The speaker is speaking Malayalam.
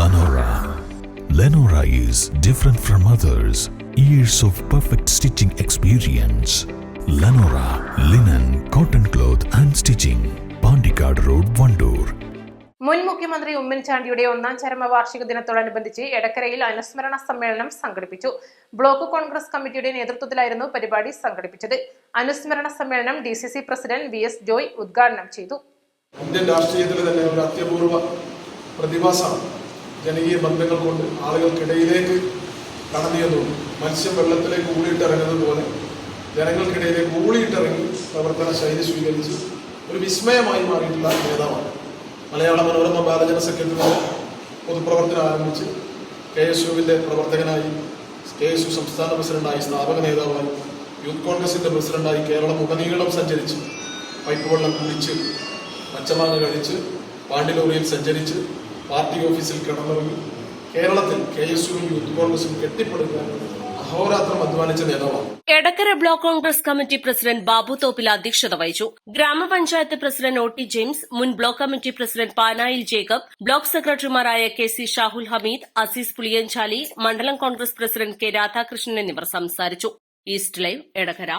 Lenora. Lenora is different from others. Years of perfect stitching experience. Lenora linen, cotton cloth and stitching. Pandikad Road, Vandoor. മുൻ മുഖ്യമന്ത്രി ഉമ്മൻചാണ്ടിയുടെ ഒന്നാം ചരമവാർഷിക ദിനത്തോടനുബന്ധിച്ച് എടക്കരയിൽ അനുസ്മരണ സമ്മേളനം സംഘടിപ്പിച്ചു. ബ്ലോക്ക് കോൺഗ്രസ് കമ്മിറ്റിയുടെ നേതൃത്വത്തിലായിരുന്നു പരിപാടി സംഘടിപ്പിച്ചത്. അനുസ്മരണ സമ്മേളനം DCC പ്രസിഡന്റ് VS ജോയ് ഉദ്ഘാടനം ചെയ്തു. ഇന്ത്യൻ രാഷ്ട്രീയത്തിലെ തന്നെ ഒരു അത്യപൂർവ പ്രതിഭാസമാണ് ജനകീയ ബന്ധങ്ങൾ കൊണ്ട് ആളുകൾക്കിടയിലേക്ക് കടന്നിയതും മത്സ്യം വെള്ളത്തിലേക്ക് ഊളിയിട്ടിറങ്ങുന്നത് പോലെ ജനങ്ങൾക്കിടയിലേക്ക് ഊളിയിട്ടിറങ്ങി പ്രവർത്തന ശൈലി സ്വീകരിച്ച് ഒരു വിസ്മയമായി മാറിയിട്ടുള്ള നേതാവാണ്. മലയാള മനോരമ ബാലജന സെക്രട്ടറി പൊതുപ്രവർത്തനം ആരംഭിച്ച് KSUവിൻ്റെ പ്രവർത്തകനായി, KSU സംസ്ഥാന പ്രസിഡന്റായി, സ്ഥാപക നേതാവായി, യൂത്ത് കോൺഗ്രസിൻ്റെ പ്രസിഡന്റായി കേരളം ഉടനീളം സഞ്ചരിച്ച് പൈപ്പ് വെള്ളം കുടിച്ച് പച്ചമാങ്ങ കഴിച്ച് പാണ്ടിലോറിയിൽ സഞ്ചരിച്ച് പാർട്ടി ഓഫീസിൽ കിടന്നിറങ്ങി കേരളത്തിൽ KSUവും യൂത്ത് കോൺഗ്രസും കെട്ടിപ്പടുക്കാൻ അഹോരാത്രം അധ്വാനിച്ച നേതാവാണ്. Edakkara block Congress committee president Babu Thoppil അധ്യക്ഷത വഹിച്ചു. ഗ്രാമപഞ്ചായത്ത് പ്രസിഡന്റ് OT ജെയിംസ്, മുൻ block committee president Panayil Jacob, block സെക്രട്ടറിമാരായ KC ഷാഹുൽ ഹമീദ്, അസീസ് പുളിയഞ്ചാലി, മണ്ഡലം കോൺഗ്രസ് പ്രസിഡന്റ് K രാധാകൃഷ്ണൻ എന്നിവർ സംസാരിച്ചു. East live, Edakkara.